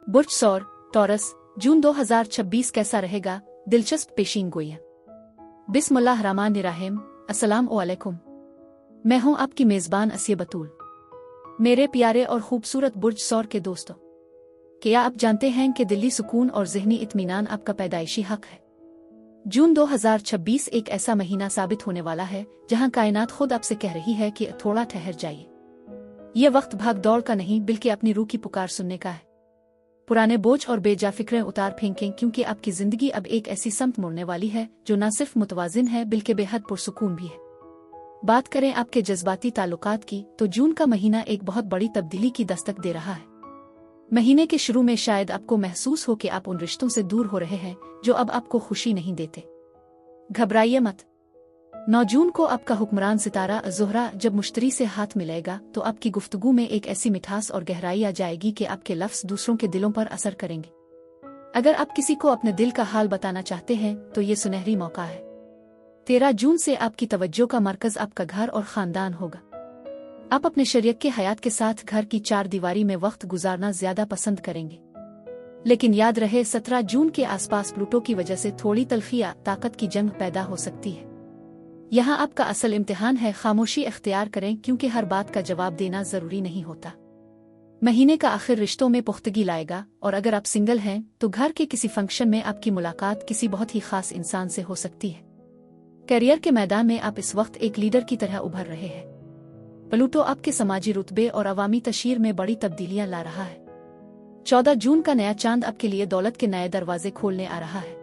बुर्ज सौर, टॉरस, जून 2026 कैसा रहेगा? दिलचस्प पेशीन गोइयां। बिस्मिल्लाहिर्रहमानिर्रहीम। अस्सलाम वालेकुम। मैं हूं आपकी मेज़बान असिया बतूल। मेरे प्यारे और खूबसूरत बुर्ज सौर के दोस्तों, क्या आप जानते हैं कि दिल्ली सुकून और ज़हनी इत्मीनान आपका पैदाइशी हक है? जून 2026 एक ऐसा महीना साबित होने वाला है जहां कायनात खुद आपसे कह रही है कि थोड़ा ठहर जाइए। यह वक्त भाग दौड़ का नहीं बल्कि अपनी रूह की पुकार सुनने का है। पुराने बोझ और बेजाफिक्रें उतार फेंकें, क्योंकि आपकी जिंदगी अब एक ऐसी समत मुड़ने वाली है जो न सिर्फ मुतवाजिन है बल्कि बेहद पुरसुकून भी है। बात करें आपके जज्बाती ताल्लुकात की, तो जून का महीना एक बहुत बड़ी तब्दीली की दस्तक दे रहा है। महीने के शुरू में शायद आपको महसूस हो कि आप उन रिश्तों से दूर हो रहे हैं जो अब आपको खुशी नहीं देते। घबराइए मत। 9 जून को आपका हुक्मरान सितारा ज़ोहरा जब मुश्तरी से हाथ मिलाएगा तो आपकी गुफ्तगू में एक ऐसी मिठास और गहराई आ जाएगी कि आपके लफ्ज़ दूसरों के दिलों पर असर करेंगे। अगर आप किसी को अपने दिल का हाल बताना चाहते हैं तो ये सुनहरी मौका है। 13 जून से आपकी तवज्जो का मरकज़ आपका घर और ख़ानदान होगा। आप अपने शरीयत के हयात के साथ घर की चार दीवारी में वक्त गुजारना ज्यादा पसंद करेंगे। लेकिन याद रहे, 17 जून के आसपास प्लूटो की वजह से थोड़ी तल्खिया ताकत की जंग पैदा हो सकती है। यहाँ आपका असल इम्तिहान है, खामोशी इख्तियार करें, क्योंकि हर बात का जवाब देना जरूरी नहीं होता। महीने का आखिर रिश्तों में पुख्तगी लाएगा, और अगर आप सिंगल हैं तो घर के किसी फंक्शन में आपकी मुलाकात किसी बहुत ही खास इंसान से हो सकती है। करियर के मैदान में आप इस वक्त एक लीडर की तरह उभर रहे हैं। प्लूटो आपके समाजी रुतबे और अवामी तशहीर में बड़ी तब्दीलियां ला रहा है। 14 जून का नया चांद आपके लिए दौलत के नए दरवाजे खोलने आ रहा है।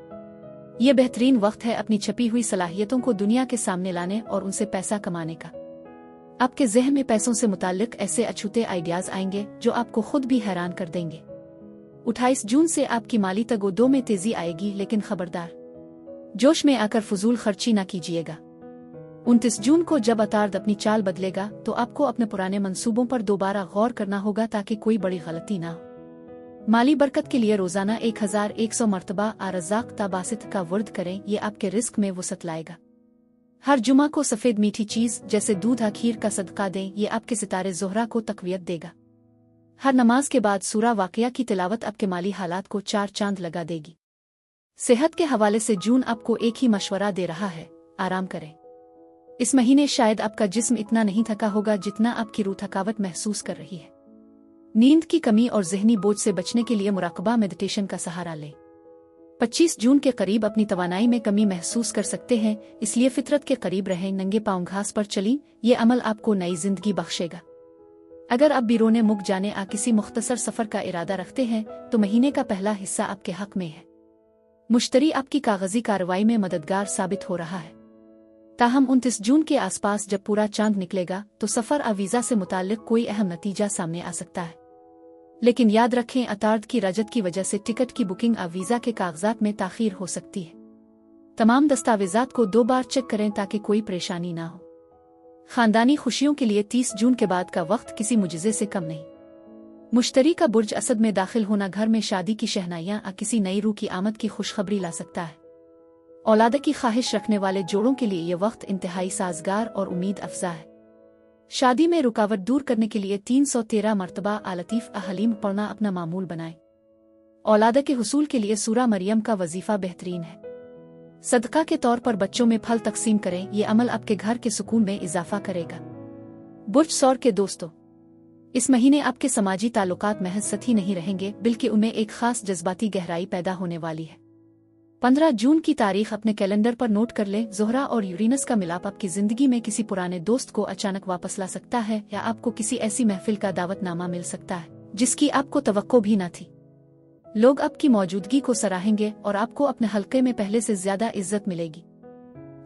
ये बेहतरीन वक्त है अपनी छपी हुई सलाहियतों को दुनिया के सामने लाने और उनसे पैसा कमाने का। आपके ज़हन में पैसों से मुताल्लिक ऐसे अछूते आइडियाज आएंगे जो आपको खुद भी हैरान कर देंगे। 28 जून से आपकी माली तगोदो में तेजी आएगी, लेकिन खबरदार, जोश में आकर फजूल खर्ची ना कीजिएगा। 29 जून को जब अतार्द अपनी चाल बदलेगा तो आपको अपने पुराने मंसूबों पर दोबारा गौर करना होगा ताकि कोई बड़ी गलती ना हो। माली बरकत के लिए रोजाना 1100 मरतबा आरज़ाक ताबासित का वर्द करें, ये आपके रिस्क में वसत लाएगा। हर जुमा को सफ़ेद मीठी चीज़ जैसे दूध खीर का सदका दें, ये आपके सितारे ज़ोहरा को तक़वियत देगा। हर नमाज के बाद सूरा वाक़िया की तिलावत आपके माली हालात को 4 चांद लगा देगी। सेहत के हवाले से जून आपको एक ही मशवरा दे रहा है, आराम करें। इस महीने शायद आपका जिस्म इतना नहीं थका होगा जितना आपकी रूह थकावट महसूस कर रही है। नींद की कमी और ज़हनी बोझ से बचने के लिए मुराकबा मेडिटेशन का सहारा लें। 25 जून के करीब अपनी तवानाई में कमी महसूस कर सकते हैं, इसलिए फितरत के करीब रहें। नंगे पांव घास पर चलीं, ये अमल आपको नई जिंदगी बख्शेगा। अगर आप बिरोने मुक जाने किसी मुख्तसर सफ़र का इरादा रखते हैं तो महीने का पहला हिस्सा आपके हक में है। मुश्तरी आपकी कागजी कार्रवाई में मददगार साबित हो रहा है। ताहम 29 जून के आसपास जब पूरा चांद निकलेगा तो सफ़र वीज़ा से मुताल्लिक कोई अहम नतीजा सामने आ सकता है। लेकिन याद रखें, अतार्द की रजत की वजह से टिकट की बुकिंग वीज़ा के कागजात में ताख़ीर हो सकती है। तमाम दस्तावेज़ात को 2 बार चेक करें ताकि कोई परेशानी ना हो। ख़ानदानी खुशियों के लिए 30 जून के बाद का वक्त किसी मुजज़े से कम नहीं। मुश्तरी का बुर्ज असद में दाखिल होना घर में शादी की शहनाइयाँ किसी नई रूह की आमद की खुशखबरी ला सकता है। औलाद की ख्वाहिश रखने वाले जोड़ों के लिए यह वक्त इंतहाई साजगार और उम्मीद अफजा है। शादी में रुकावट दूर करने के लिए 313 मरतबा आलतीफ़ हलीम पढ़ना अपना मामूल बनाएं। औलाद के हुसूल के लिए सूरा मरियम का वजीफा बेहतरीन है। सदका के तौर पर बच्चों में फल तकसीम करें, ये अमल आपके घर के सुकून में इजाफा करेगा। बुर्ज सौर के दोस्तों, इस महीने आपके समाजी ताल्लुकात महज सतही नहीं रहेंगे बल्कि उनमें एक खास जज्बाती गहराई पैदा होने वाली है। 15 जून की तारीख अपने कैलेंडर पर नोट कर लें। ज़ोहरा और यूरेनस का मिलाप आपकी जिंदगी में किसी पुराने दोस्त को अचानक वापस ला सकता है, या आपको किसी ऐसी महफिल का दावतनामा मिल सकता है जिसकी आपको तवक्को भी न थी। लोग आपकी मौजूदगी को सराहेंगे और आपको अपने हल्के में पहले से ज्यादा इज्जत मिलेगी।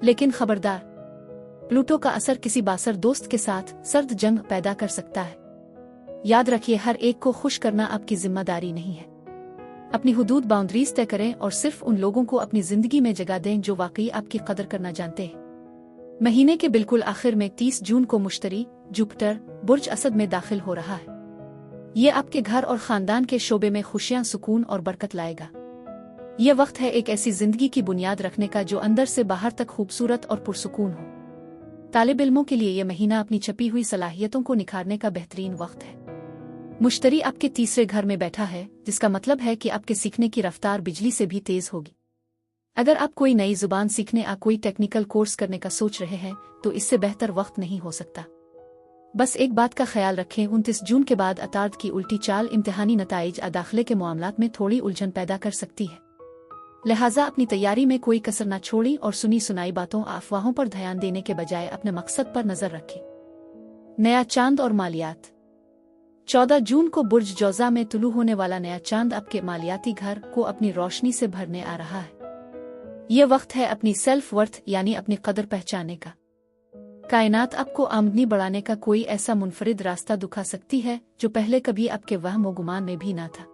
लेकिन खबरदार, प्लूटो का असर किसी बासर दोस्त के साथ सर्द जंग पैदा कर सकता है। याद रखिए, हर एक को खुश करना आपकी जिम्मेदारी नहीं है। अपनी हुदूद बाउंड्रीज तय करें और सिर्फ उन लोगों को अपनी जिंदगी में जगह दें जो वाकई आपकी कदर करना जानते हैं। महीने के बिल्कुल आखिर में 30 जून को मुश्तरी जुपिटर बुर्ज असद में दाखिल हो रहा है। ये आपके घर और खानदान के शोबे में खुशियां, सुकून और बरकत लाएगा। यह वक्त है एक ऐसी जिंदगी की बुनियाद रखने का जो अंदर से बाहर तक खूबसूरत और पुरसुकून हो। तालिब इल्मों के लिए यह महीना अपनी छपी हुई सलाहियतों को निखारने का बेहतरीन वक्त है। मुश्तरी आपके तीसरे घर में बैठा है, जिसका मतलब है कि आपके सीखने की रफ्तार बिजली से भी तेज होगी। अगर आप कोई नई जुबान सीखने या कोई टेक्निकल कोर्स करने का सोच रहे हैं तो इससे बेहतर वक्त नहीं हो सकता। बस एक बात का ख्याल रखें, 29 जून के बाद अतार्द की उल्टी चाल इम्तिहानी नताइज या दाखिले के मामलात में थोड़ी उलझन पैदा कर सकती है। लिहाजा अपनी तैयारी में कोई कसर न छोड़ी और सुनी सुनाई बातों अफवाहों पर ध्यान देने के बजाय अपने मकसद पर नजर रखें। नया चांद और मालियात। 14 जून को बुर्ज जौजा में तुलू होने वाला नया चांद आपके मालियाती घर को अपनी रोशनी से भरने आ रहा है। ये वक्त है अपनी सेल्फ वर्थ यानी अपनी कदर पहचानने का। कायनात आपको आमदनी बढ़ाने का कोई ऐसा मुनफरिद रास्ता दिखा सकती है जो पहले कभी आपके वहम गुमान में भी ना था।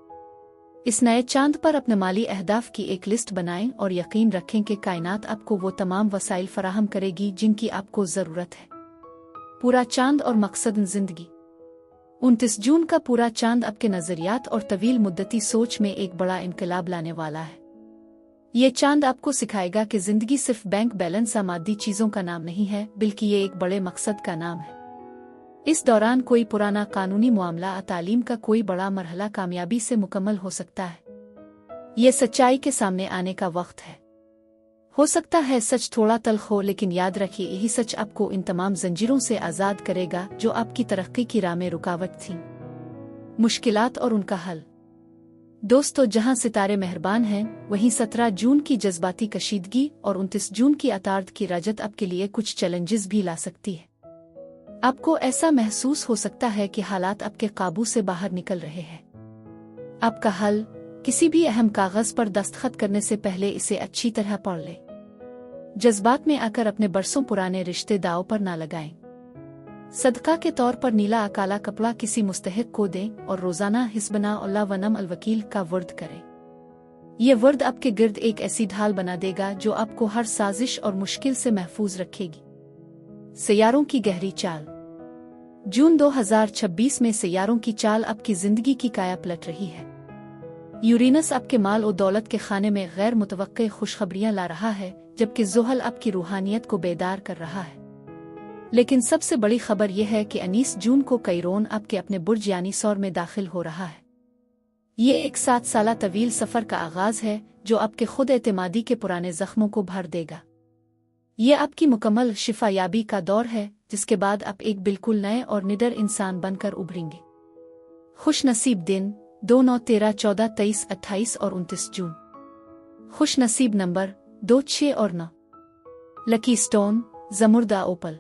इस नए चांद पर अपने माली अहदाफ की एक लिस्ट बनाएं और यकीन रखें कि कायनात आपको वो तमाम वसाइल फराहम करेगी जिनकी आपको जरूरत है। पूरा चांद और मकसद जिंदगी। 29 जून का पूरा चांद आपके नजरियात और तवील मुद्दती सोच में एक बड़ा इनकलाब लाने वाला है। ये चांद आपको सिखाएगा कि जिंदगी सिर्फ बैंक बैलेंस या मादी चीजों का नाम नहीं है, बल्कि ये एक बड़े मकसद का नाम है। इस दौरान कोई पुराना कानूनी मामला या तालीम का कोई बड़ा मरहला कामयाबी से मुकम्मल हो सकता है। ये सच्चाई के सामने आने का वक्त है। हो सकता है सच थोड़ा तल्ख हो, लेकिन याद रखिए यही सच आपको इन तमाम जंजीरों से आज़ाद करेगा जो आपकी तरक्की की राह में रुकावट थीं। मुश्किलात और उनका हल। दोस्तों, जहां सितारे मेहरबान हैं वहीं 17 जून की जज्बाती कशीदगी और 29 जून की अतार्द की रजत आपके लिए कुछ चैलेंजेस भी ला सकती है। आपको ऐसा महसूस हो सकता है कि हालात आपके काबू से बाहर निकल रहे हैं। आपका हल, किसी भी अहम कागज पर दस्तखत करने से पहले इसे अच्छी तरह पढ़ लें। जज्बात में आकर अपने बरसों पुराने रिश्ते दांव पर ना लगाएं। सदका के तौर पर नीला काला कपड़ा किसी मुस्तहिक को दें और रोजाना हिस्बना अल्लाह वनम अलवकील का वर्द करें। ये वर्द आपके गिर्द एक ऐसी ढाल बना देगा जो आपको हर साजिश और मुश्किल से महफूज रखेगी। सियारों की गहरी चाल। जून 2026 में सियारों की चाल आपकी जिंदगी की काया पलट रही है। यूरेनस आपके माल और दौलत के खाने में गैर मुतवक्के खुशखबरियां ला रहा है, जबकि ज़ुहल आपकी रूहानियत को बेदार कर रहा है। लेकिन सबसे बड़ी खबर यह है कि 19 जून को कैरोन आपके अपने बुर्ज यानी सौर में दाखिल हो रहा है। ये एक 7 साला तवील सफर का आगाज है जो आपके खुद एतमादी के पुराने जख्मों को भर देगा। ये आपकी मुकम्मल शिफायाबी का दौर है, जिसके बाद आप एक बिल्कुल नए और निडर इंसान बनकर उभरेंगे। खुश नसीब दिन 2, 9, 13, 14, 23, 28 और 29 जून। खुश नसीब नंबर 2, 6 और 9। लकी स्टोन जमुर्दा ओपल।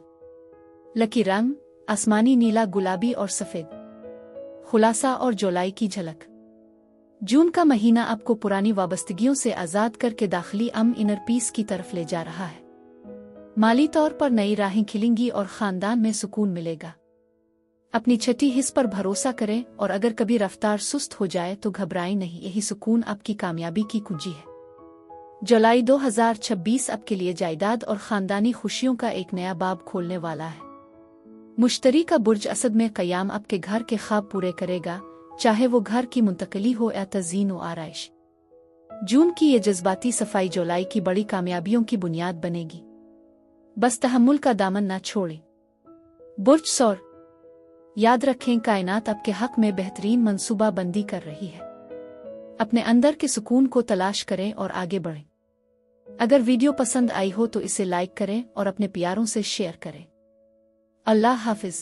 लकी रंग आसमानी नीला गुलाबी और सफेद। खुलासा और जुलाई की झलक। जून का महीना आपको पुरानी वाबस्तगियों से आज़ाद करके दाखिली इनर पीस की तरफ ले जा रहा है। माली तौर पर नई राहें खिलेंगी और खानदान में सुकून मिलेगा। अपनी छठी हिस्स पर भरोसा करें और अगर कभी रफ्तार सुस्त हो जाए तो घबराएं नहीं, यही सुकून आपकी कामयाबी की कुंजी है। जुलाई 2026 आपके लिए जायदाद और खानदानी खुशियों का एक नया बाब खोलने वाला है। मुश्तरी का बुर्ज असद में क़याम आपके घर के ख्वाब पूरे करेगा, चाहे वो घर की मुंतकली हो या तज़ीन व आराइश। जून की ये जज्बाती सफाई जुलाई की बड़ी कामयाबियों की बुनियाद बनेगी। बस तहम्मुल का दामन ना छोड़ें। बुर्ज सौर। याद रखें, कायनात आपके हक में बेहतरीन मंसूबा बंदी कर रही है। अपने अंदर के सुकून को तलाश करें और आगे बढ़ें। अगर वीडियो पसंद आई हो तो इसे लाइक करें और अपने प्यारों से शेयर करें। अल्लाह हाफिज।